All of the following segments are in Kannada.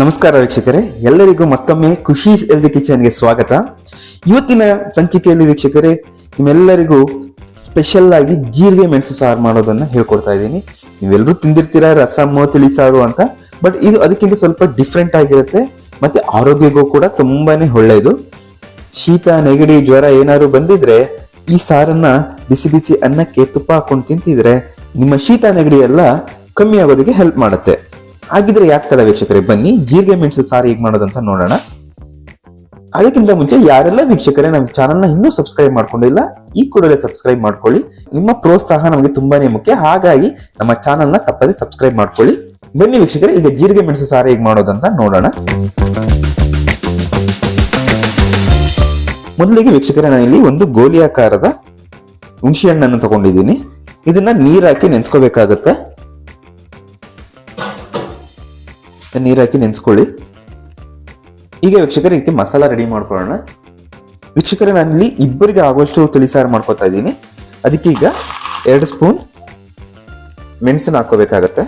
ನಮಸ್ಕಾರ ವೀಕ್ಷಕರೇ, ಎಲ್ಲರಿಗೂ ಮತ್ತೊಮ್ಮೆ ಖುಷಿ ಹೆಲ್ದಿ ಕಿಚನ್ಗೆ ಸ್ವಾಗತ. ಇವತ್ತಿನ ಸಂಚಿಕೆಯಲ್ಲಿ ವೀಕ್ಷಕರೇ ನಿಮ್ಮೆಲ್ಲರಿಗೂ ಸ್ಪೆಷಲ್ ಆಗಿ ಜೀರಿಗೆ ಮೆಣಸು ಸಾರು ಮಾಡೋದನ್ನ ಹೇಳ್ಕೊಡ್ತಾ ಇದ್ದೀನಿ. ನೀವೆಲ್ಲರೂ ತಿಂದಿರ್ತೀರಾ ರಸಮ್ಮು ತಿಳಿ ಸಾರು ಅಂತ, ಬಟ್ ಇದು ಅದಕ್ಕಿಂತ ಸ್ವಲ್ಪ ಡಿಫ್ರೆಂಟ್ ಆಗಿರುತ್ತೆ ಮತ್ತೆ ಆರೋಗ್ಯಕ್ಕೂ ಕೂಡ ತುಂಬಾನೇ ಒಳ್ಳೆಯದು. ಶೀತ ನೆಗಡಿ ಜ್ವರ ಏನಾದ್ರು ಬಂದಿದ್ರೆ ಈ ಸಾರನ್ನ ಬಿಸಿ ಬಿಸಿ ಅನ್ನಕ್ಕೆ ತುಪ್ಪ ಹಾಕೊಂಡು ತಿಂತಿದ್ರೆ ನಿಮ್ಮ ಶೀತ ನೆಗಡಿ ಎಲ್ಲ ಕಮ್ಮಿ ಆಗೋದಕ್ಕೆ ಹೆಲ್ಪ್ ಮಾಡುತ್ತೆ. ಹಾಗಿದ್ರೆ ಯಾಕೆ ವೀಕ್ಷಕರೇ, ಬನ್ನಿ ಜೀರಿಗೆ ಮೆಣಸು ಸಾರು ಹೇಗೆ ಮಾಡೋದಂತ ನೋಡೋಣ. ಅದಕ್ಕಿಂತ ಮುಂಚೆ ಯಾರೆಲ್ಲ ವೀಕ್ಷಕರೇ ನಮ್ಮ ಚಾನಲ್ನ ಇನ್ನೂ ಸಬ್ಸ್ಕ್ರೈಬ್ ಮಾಡ್ಕೊಂಡಿಲ್ಲ, ಈ ಕೂಡಲೇ ಸಬ್ಸ್ಕ್ರೈಬ್ ಮಾಡ್ಕೊಳ್ಳಿ. ನಿಮ್ಮ ಪ್ರೋತ್ಸಾಹ ನಮಗೆ ತುಂಬಾನೇ ಮುಖ್ಯ, ಹಾಗಾಗಿ ನಮ್ಮ ಚಾನಲ್ನ ತಪ್ಪದೆ ಸಬ್ಸ್ಕ್ರೈಬ್ ಮಾಡ್ಕೊಳ್ಳಿ. ಬನ್ನಿ ವೀಕ್ಷಕರೇ, ಈಗ ಜೀರಿಗೆ ಮೆಣಸು ಸಾರು ಹೇಗೆ ಮಾಡೋದಂತ ನೋಡೋಣ. ಮೊದಲಿಗೆ ವೀಕ್ಷಕರೇ, ನಾನಿಲ್ಲಿ ಒಂದು ಗೋಲಿಯಾಕಾರದ ಹುಣಸೆ ಹಣ್ಣನ್ನು ತಗೊಂಡಿದ್ದೀನಿ. ಇದನ್ನ ನೀರ್ ಹಾಕಿ ನೆನ್ಸ್ಕೋಬೇಕಾಗತ್ತೆ. ನೀರ್ ಹಾಕಿ ನೆನ್ಸ್ಕೊಳ್ಳಿ. ಈಗ ವೀಕ್ಷಕರೇ ಇದಕ್ಕೆ ಮಸಾಲ ರೆಡಿ ಮಾಡ್ಕೊಳ್ಳೋಣ. ವೀಕ್ಷಕರೇ, ನಾನಿಲ್ಲಿ ಇಬ್ಬರಿಗೆ ಆಗುವಷ್ಟು ತಿಳಿಸಾರು ಮಾಡ್ಕೊತಾ ಇದ್ದೀನಿ. ಅದಕ್ಕೆ ಈಗ 2 ಸ್ಪೂನ್ ಮೆಣಸನ್ನ ಹಾಕೋಬೇಕಾಗತ್ತೆ.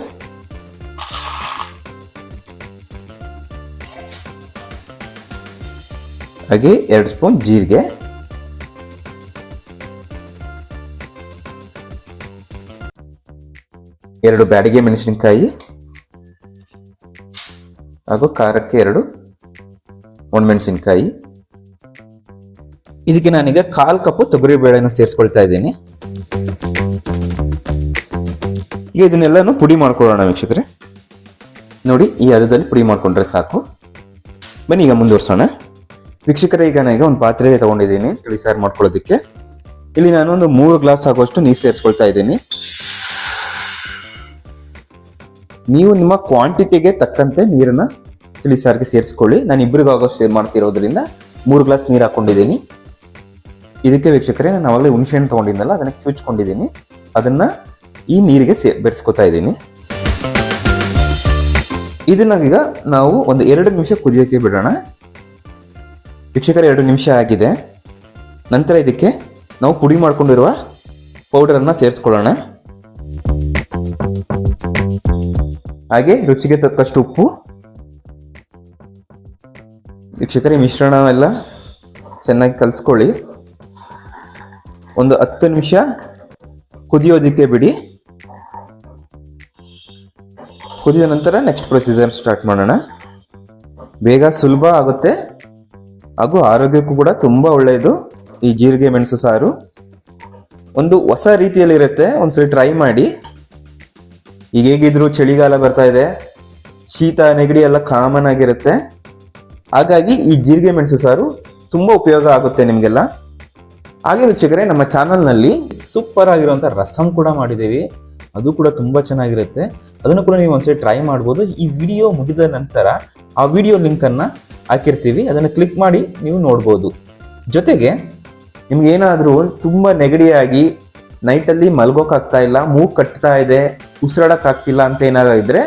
ಹಾಗೆ 2 ಸ್ಪೂನ್ ಜೀರಿಗೆ, ಎರಡು ಬ್ಯಾಡಗೆ ಮೆಣಸಿನಕಾಯಿ ಹಾಗೂ ಖಾರಕ್ಕೆ 2 ಒಣಮೆಣಸಿನಕಾಯಿ. ಇದಕ್ಕೆ ನಾನೀಗ 1/4 ಕಪ್ ತೊಗರಿ ಬೇಳೆನ ಸೇರಿಸ್ಕೊಳ್ತಾ ಇದ್ದೀನಿ. ಈಗ ಇದನ್ನೆಲ್ಲಾನು ಪುಡಿ ಮಾಡ್ಕೊಳ್ಳೋಣ ವೀಕ್ಷಕರೇ. ನೋಡಿ, ಈ ಹದದಲ್ಲಿ ಪುಡಿ ಮಾಡ್ಕೊಂಡ್ರೆ ಸಾಕು. ಬನ್ನಿ ಈಗ ಮುಂದುವರ್ಸೋಣ. ವೀಕ್ಷಕರೇ, ಈಗ ನಾನೀಗ ಒಂದು ಪಾತ್ರೆ ತಗೊಂಡಿದ್ದೀನಿ ತಿಳಿಸಾರು ಮಾಡ್ಕೊಳ್ಳೋದಕ್ಕೆ. ಇಲ್ಲಿ ನಾನು ಒಂದು 3 ಗ್ಲಾಸ್ ಆಗುವಷ್ಟು ನೀರು ಸೇರಿಸ್ಕೊಳ್ತಾ ಇದ್ದೀನಿ. ನೀವು ನಿಮ್ಮ ಕ್ವಾಂಟಿಟಿಗೆ ತಕ್ಕಂತೆ ನೀರನ್ನ ತಿಳಿಸಾರಿಗೆ ಸೇರಿಸ್ಕೊಳ್ಳಿ. ನಾನು ಇಬ್ಬರಿಗಾಗೋಷ್ಟು ಸೇರ್ ಮಾಡ್ತಿರೋದ್ರಿಂದ 3 ಗ್ಲಾಸ್ ನೀರು ಹಾಕೊಂಡಿದ್ದೀನಿ. ಇದಕ್ಕೆ ವೀಕ್ಷಕರೇ, ನಾನು ಅವಾಗಲೇ ಹುಣಸೆ ಹಣ್ಣು ತಗೊಂಡಿದ್ದಲ್ಲ, ಅದನ್ನ ಕಿವುಚ್ಕೊಂಡಿದ್ದೀನಿ. ಅದನ್ನ ಈ ನೀರಿಗೆ ಬೆರೆಸ್ಕೊತಾ ಇದ್ದೀನಿ. ಇದನ್ನ ಈಗ ನಾವು ಒಂದು 2 ನಿಮಿಷ ಕುದಿಯೋಕೆ ಬಿಡೋಣ. ವೀಕ್ಷಕರೇ, 2 ನಿಮಿಷ ಆಗಿದೆ. ನಂತರ ಇದಕ್ಕೆ ನಾವು ಪುಡಿ ಮಾಡ್ಕೊಂಡಿರುವ ಪೌಡರನ್ನ ಸೇರಿಸ್ಕೊಳ್ಳೋಣ. ಹಾಗೆ ರುಚಿಗೆ ತಕ್ಕಷ್ಟು ಉಪ್ಪು. ವೀಕ್ಷಕರೇ, ಮಿಶ್ರಣ ಎಲ್ಲ ಚೆನ್ನಾಗಿ ಕಲಿಸ್ಕೊಳ್ಳಿ. ಒಂದು 10 ನಿಮಿಷ ಕುದಿಯೋದಕ್ಕೆ ಬಿಡಿ. ಕುದಿದ ನಂತರ ನೆಕ್ಸ್ಟ್ ಪ್ರೊಸೀಜರ್ ಸ್ಟಾರ್ಟ್ ಮಾಡೋಣ. ಬೇಗ ಸುಲಭ ಆಗುತ್ತೆ ಹಾಗೂ ಆರೋಗ್ಯಕ್ಕೂ ಕೂಡ ತುಂಬ ಒಳ್ಳೆಯದು ಈ ಜೀರಿಗೆ ಮೆಣಸು ಸಾರು. ಒಂದು ಹೊಸ ರೀತಿಯಲ್ಲಿ ಇರುತ್ತೆ, ಒಂದ್ಸರಿ ಟ್ರೈ ಮಾಡಿ. ಈಗ ಹೇಗಿದ್ರು ಚಳಿಗಾಲ ಬರ್ತಾ ಇದೆ, ಶೀತ ನೆಗಡಿ ಎಲ್ಲ ಕಾಮನ್ ಆಗಿರುತ್ತೆ. ಹಾಗಾಗಿ ಈ ಜೀರಿಗೆ ಮೆಣಸು ಸಾರು ತುಂಬ ಉಪಯೋಗ ಆಗುತ್ತೆ ನಿಮಗೆಲ್ಲ. ಹಾಗೆ ವೀಕ್ಷಕರೇ, ನಮ್ಮ ಚಾನಲ್ನಲ್ಲಿ ಸೂಪರ್ ಆಗಿರುವಂಥ ರಸಂ ಕೂಡ ಮಾಡಿದ್ದೀವಿ. ಅದು ಕೂಡ ತುಂಬ ಚೆನ್ನಾಗಿರುತ್ತೆ. ಅದನ್ನು ಕೂಡ ನೀವು ಒಂದ್ಸರಿ ಟ್ರೈ ಮಾಡ್ಬೋದು. ಈ ವಿಡಿಯೋ ಮುಗಿದ ನಂತರ ಆ ವಿಡಿಯೋ ಲಿಂಕನ್ನು ಹಾಕಿರ್ತೀವಿ, ಅದನ್ನು ಕ್ಲಿಕ್ ಮಾಡಿ ನೀವು ನೋಡ್ಬೋದು. ಜೊತೆಗೆ ನಿಮ್ಗೇನಾದರೂ ತುಂಬ ನೆಗಡಿಯಾಗಿ ನೈಟಲ್ಲಿ ಮಲ್ಗೋಕ್ಕಾಗ್ತಾ ಇಲ್ಲ, ಮೂಗು ಕಟ್ತಾ ಇದೆ, ಉಸಿರಾಡೋಕ್ಕಾಗ್ತಿಲ್ಲ ಅಂತ ಏನಾದರೂ ಇದ್ದರೆ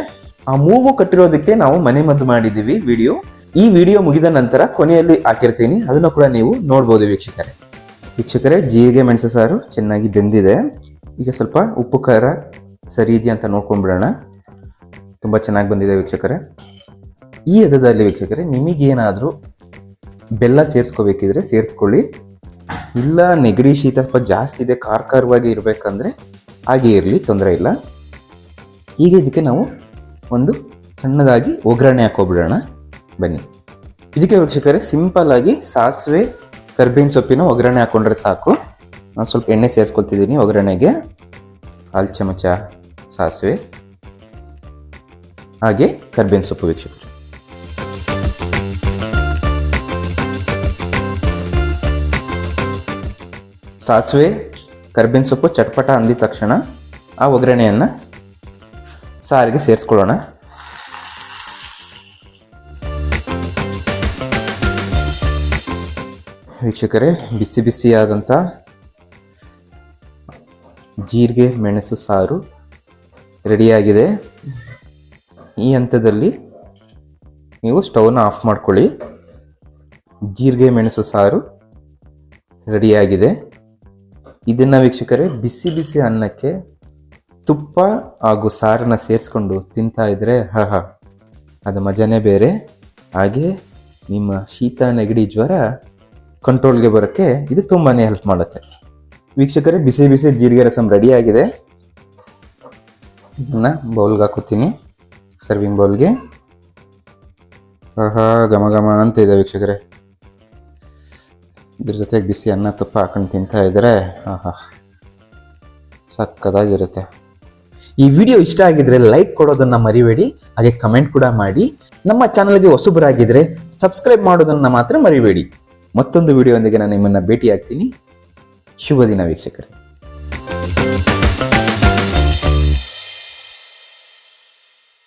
ಆ ಮೂಗು ಕಟ್ಟಿರೋದಕ್ಕೆ ನಾವು ಮನೆ ಮದ್ದು ಮಾಡಿದ್ದೀವಿ ವಿಡಿಯೋ. ಈ ವಿಡಿಯೋ ಮುಗಿದ ನಂತರ ಕೊನೆಯಲ್ಲಿ ಹಾಕಿರ್ತೀನಿ, ಅದನ್ನು ಕೂಡ ನೀವು ನೋಡ್ಬೋದು ವೀಕ್ಷಕರೇ. ಜೀರಿಗೆ ಮೆಣಸು ಸಾರು ಚೆನ್ನಾಗಿ ಬೆಂದಿದೆ. ಈಗ ಸ್ವಲ್ಪ ಉಪ್ಪು ಖಾರ ಸರಿ ಇದೆಯಾ ಅಂತ ನೋಡ್ಕೊಂಡ್ಬಿಡೋಣ. ತುಂಬ ಚೆನ್ನಾಗಿ ಬಂದಿದೆ ವೀಕ್ಷಕರೇ. ಈ ಹದದಲ್ಲಿ ವೀಕ್ಷಕರೇ, ನಿಮಗೇನಾದರೂ ಬೆಲ್ಲ ಸೇರಿಸ್ಕೋಬೇಕಿದ್ರೆ ಸೇರಿಸ್ಕೊಳ್ಳಿ. ಇಲ್ಲ ನೆಗಡಿ ಶೀತ ಸ್ವಲ್ಪ ಜಾಸ್ತಿ ಇದೆ, ಖಾರವಾಗಿ ಇರಬೇಕಂದ್ರೆ ಹಾಗೆ ಇರಲಿ, ತೊಂದರೆ ಇಲ್ಲ. ಈಗ ಇದಕ್ಕೆ ನಾವು ಒಂದು ಸಣ್ಣದಾಗಿ ಒಗ್ಗರಣೆ ಹಾಕೋಬಿಡೋಣ. ಬನ್ನಿ. ಇದಕ್ಕೆ ವೀಕ್ಷಕರೇ ಸಿಂಪಲ್ ಆಗಿ ಸಾಸಿವೆ ಕರ್ಬೇವಿನ ಸೊಪ್ಪಿನ ಒಗ್ಗರಣೆ ಹಾಕೊಂಡ್ರೆ ಸಾಕು. ನಾನು ಸ್ವಲ್ಪ ಎಣ್ಣೆ ಸೇರಿಸ್ಕೊಳ್ತಿದ್ದೀನಿ ಒಗ್ಗರಣೆಗೆ. 1/2 ಚಮಚ ಸಾಸಿವೆ ಹಾಗೆ ಕರ್ಬೇವಿನ ಸೊಪ್ಪು. ವೀಕ್ಷಕರು, ಸಾಸಿವೆ ಕರ್ಬೇವಿನ ಸೊಪ್ಪು ಚಟ್ಪಟ ಅಂದಿದ ತಕ್ಷಣ ಆ ಒಗ್ಗರಣೆಯನ್ನು ಸಾರಿಗೆ ಸೇರಿಸ್ಕೊಳ್ಳೋಣ. ವೀಕ್ಷಕರೇ, ಬಿಸಿ ಬಿಸಿಯಾದಂಥ ಜೀರಿಗೆ ಮೆಣಸು ಸಾರು ರೆಡಿಯಾಗಿದೆ. ಈ ಹಂತದಲ್ಲಿ ನೀವು ಸ್ಟವ್ನ ಆಫ್ ಮಾಡ್ಕೊಳ್ಳಿ. ಜೀರಿಗೆ ಮೆಣಸು ಸಾರು ರೆಡಿಯಾಗಿದೆ. ಇದನ್ನು ವೀಕ್ಷಕರೇ ಬಿಸಿ ಬಿಸಿ ಅನ್ನಕ್ಕೆ ತುಪ್ಪ ಹಾಗೂ ಸಾರನ್ನ ಸೇರಿಸ್ಕೊಂಡು ತಿಂತಾ ಇದ್ರೆ ಅದು ಮಜಾನೇ ಬೇರೆ. ಹಾಗೆ ನಿಮ್ಮ ಶೀತ ನೆಗಡಿ ಜ್ವರ ಕಂಟ್ರೋಲ್ಗೆ ಬರೋಕ್ಕೆ ಇದು ತುಂಬಾ ಹೆಲ್ಪ್ ಮಾಡುತ್ತೆ. ವೀಕ್ಷಕರೇ, ಬಿಸಿ ಬಿಸಿ ಜೀರಿಗೆ ರಸಂ ರೆಡಿ ಆಗಿದೆ. ಇದನ್ನು ಬೌಲ್ಗೆ ಹಾಕೋತೀನಿ, ಸರ್ವಿಂಗ್ ಬೌಲ್ಗೆ. ಆಹಾ, ಘಮ ಘಮ ಅಂತ ಇದೆ ವೀಕ್ಷಕರೇ. ಇದ್ರ ಜೊತೆಗೆ ಬಿಸಿ ಅನ್ನ ತುಪ್ಪ ಹಾಕೊಂಡು ತಿಂತಾ ಇದ್ದರೆ ಆಹಾ ಸಕ್ಕದಾಗಿರುತ್ತೆ. ಈ ವಿಡಿಯೋ ಇಷ್ಟ ಆಗಿದ್ರೆ ಲೈಕ್ ಕೊಡೋದನ್ನು ಮರಿಬೇಡಿ, ಹಾಗೆ ಕಮೆಂಟ್ ಕೂಡ ಮಾಡಿ. ನಮ್ಮ ಚಾನಲ್ಗೆ ಹೊಸಬರಾಗಿದ್ದರೆ ಸಬ್ಸ್ಕ್ರೈಬ್ ಮಾಡೋದನ್ನು ಮಾತ್ರ ಮರಿಬೇಡಿ. ಮತ್ತೊಂದು ವಿಡಿಯೋದೊಂದಿಗೆ ನಾನು ನಿಮ್ಮನ್ನು ಭೇಟಿ ಆಗ್ತೀನಿ. ಶುಭ ದಿನ ವೀಕ್ಷಕರೇ.